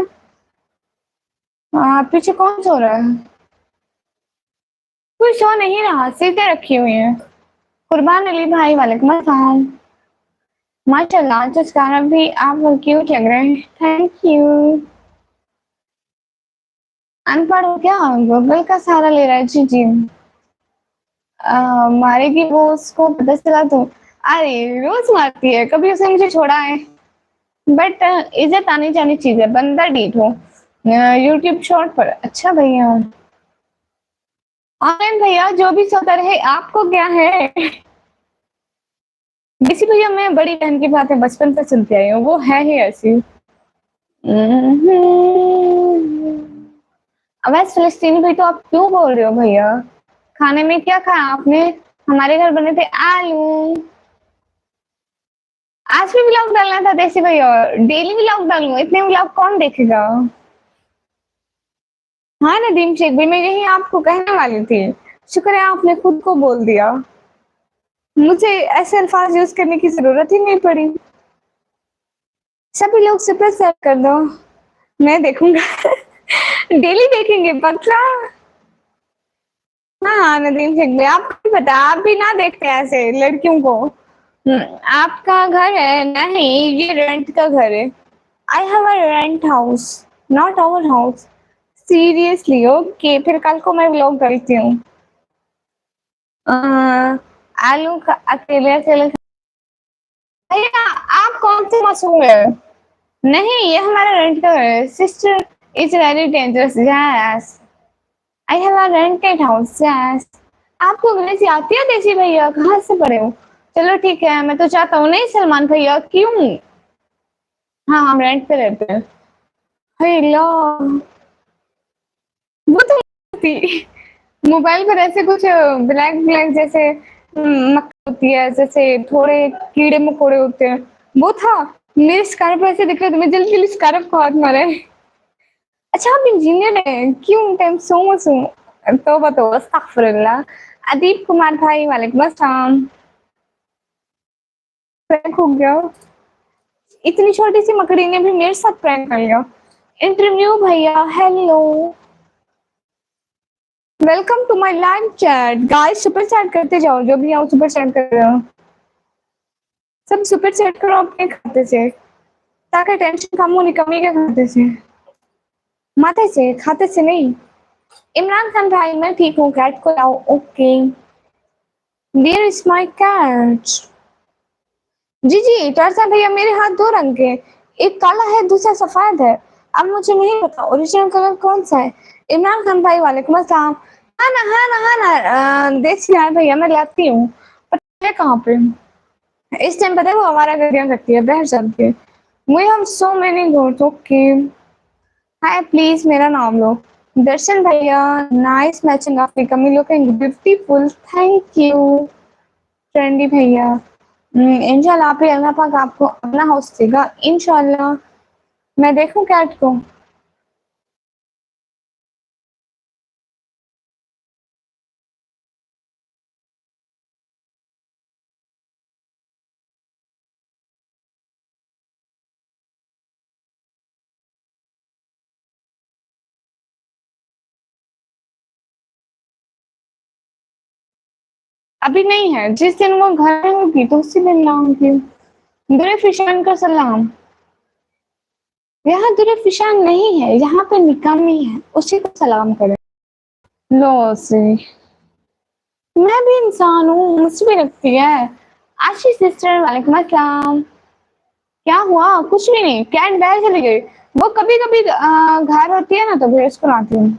ना पीछे कौन सो रहा है कोई सो नहीं रहा सीधे रखी हुई है कुर्बान अली भाई वालेकुम अस्सलाम माशाल्लाह तो स्कार्फ भी आप क्यूट लग रहे हैं थैंक यू अनपढ़ हो क्या गूगल का सहारा ले रहा है जी जी मारेगी वो उसको पता चला तो अरे रोज मारती है कभी उसने मुझे छोड़ा है बट इज्जत आनी जानी चीज है बंदा डीठ हो यूट्यूब शॉर्ट पर अच्छा भैया ऑनलाइन भैया जो भी सोता रहे आपको क्या है बेसी भैया मैं बड़ी बहन की बातें बचपन से सुनती आई हूँ वो है ही ऐसी अवैस फिलिस्तीनी भाई तो आप क्यों बोल रहे हो भैया खाने में क्या खाया आपने हमारे घर बने थे आलू आज भी व्लॉग डालना था देसी भैया डेली व्लॉग डालूं इतने व्लॉग कौन देखेगा हाँ नदीम शेख भाई मैं यही आपको कहने वाली थी शुक्र है आपने खुद को बोल दिया मुझे ऐसे अल्फाज यूज करने की जरूरत ही नहीं पड़ी सभी लोग सुपर सेट कर दो मैं देखूंगा डेली देखेंगे पक्का हाँ हाँ नदीम शेख भाई आपको भी पता आप भी ना देखते ऐसे लड़कियों को आपका घर है नहीं ये रेंट का घर है I have a rent house not our house seriously okay फिर कल को मैं व्लॉग करती हूँ आलू का अकेले अकेले भैया आप कौन से मासूम है नहीं ये हमारा रेंट का है sister is very dangerous yes I have a rented house yes आपको अंग्रेजी आती है देसी भैया कहाँ से पढ़े हो चलो ठीक है मैं तो चाहता हूँ नहीं सलमान भैया क्यों हाँ हम रेंट पे रहते हैं हेलो वो तो थी मोबाइल पर ऐसे कुछ ब्लैक ब्लैक जैसे मक्खी होती है जैसे थोड़े कीड़े मकोड़े होते हैं वो था मेरे स्कार्फ ऐसे दिख रहे थे मैं जल्दी जल्दी स्कार्फ को हाथ मारे अच्छा आप इंजीनियर हैं क्यों टाइम सो मच तो बताओ अस्तगफुरुल्लाह अदीप कुमार भाई वालेकुम अस्सलाम प्रैंक हो गया इतनी छोटी सी मकड़ी ने भी मेरे साथ प्रैंक कर लिया इंटरव्यू भैया hello welcome to my live chat guys super chat करते जाओ जो भी आओ सुपर चैट कर रहे हो सब सुपर चैट करो अपने खाते से ताकि टेंशन कम होनी कमी के खाते से माथे से खाते से नहीं इमरान खान भाई मैं ठीक हूँ कैट को लाओ okay where is my cat जी जी टर्सा भैया मेरे हाथ दो रंग के एक काला है दूसरा सफेद है अब मुझे नहीं पता ओरिजिनल कलर कौन सा है इमरान खान भाई वालेकुम अस्सलाम हाँ ना हाँ ना हाँ ना देसी यार भैया मैं लाती हूँ पता है कहाँ पे इस टाइम पता है वो हमारा गरिया करती है बहर चलती है we have so many goats okay hi please मेरा नाम लो दर्शन भैया नाइस मैचिंग आपकी कमी looking beautiful thank you trendy भैया इंशाल्लाह आप ही अल्लाह पाक आपको अपना हाउस देगा इंशाल्लाह मैं देखूं कैट को अभी नहीं है, जिस दिन वो घर में होगी तो उसी दिन लाऊंगी। दुरे फिशान का सलाम। यहाँ दुरे फिशान नहीं है, यहाँ पे निकामी है, उसी को सलाम करें। लो से मैं भी इंसान हूँ, मुझसे भी लगती है। आशी सिस्टर वालेकुम अस्सलाम। क्या हुआ? कुछ भी नहीं, कैट बाहर चली गई। वो कभी कभी घर होती है ना तो फिर उसको लाती हूँ।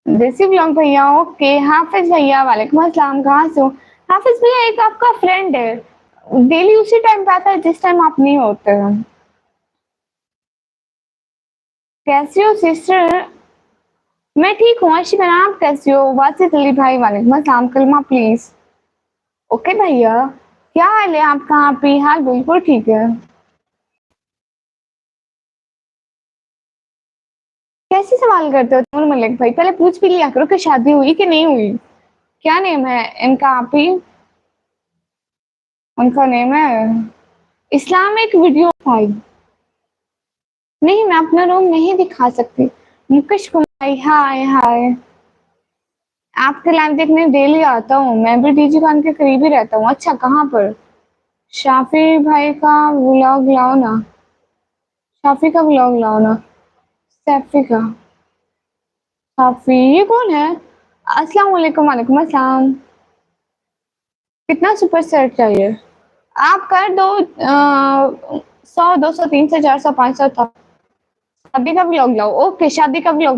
देसी ब्लॉग भैया ओके। हाफिज भैया वालेकुम अस्सलाम। कहाँ से हो? हाफिज भैया एक आपका फ्रेंड है, डेली उसी टाइम पे आता है जिस टाइम आप नहीं होते हो। कैसी हो सिस्टर? मैं ठीक हूँ आशी बना, आप कैसी हो? वासित अली भाई वालेकुम अस्सलाम। कलमा प्लीज। ओके भैया। क्या हाल है आपका? आप ही हाल बिल्कुल ठीक है। कैसे सवाल करते हो तुम मलिक भाई? पहले पूछ भी लिया करो कि शादी हुई कि नहीं हुई। क्या नेम है इनका? आप ही उनका नेम है इस्लामिक वीडियो फाइल। नहीं, मैं अपना रूम नहीं दिखा सकती। मुकेश कुमार हाय हाय। आपके लाइव देखने डेली आता हूँ, मैं भी डीजी खान के करीब ही रहता हूँ। अच्छा कहाँ पर? शाफी भाई का व्लॉग लाओ ना। शाफी का व्लॉग लाओ ना। सैफी का। शाफी ये कौन है? अस्सलाम वालेकुम। वालेकुम अस्सलाम। कितना सुपर सेट चाहिए? आप कर दो 100 200 300 400 500 तक। शादी का व्लॉग लाओ। ओके शादी का व्लॉग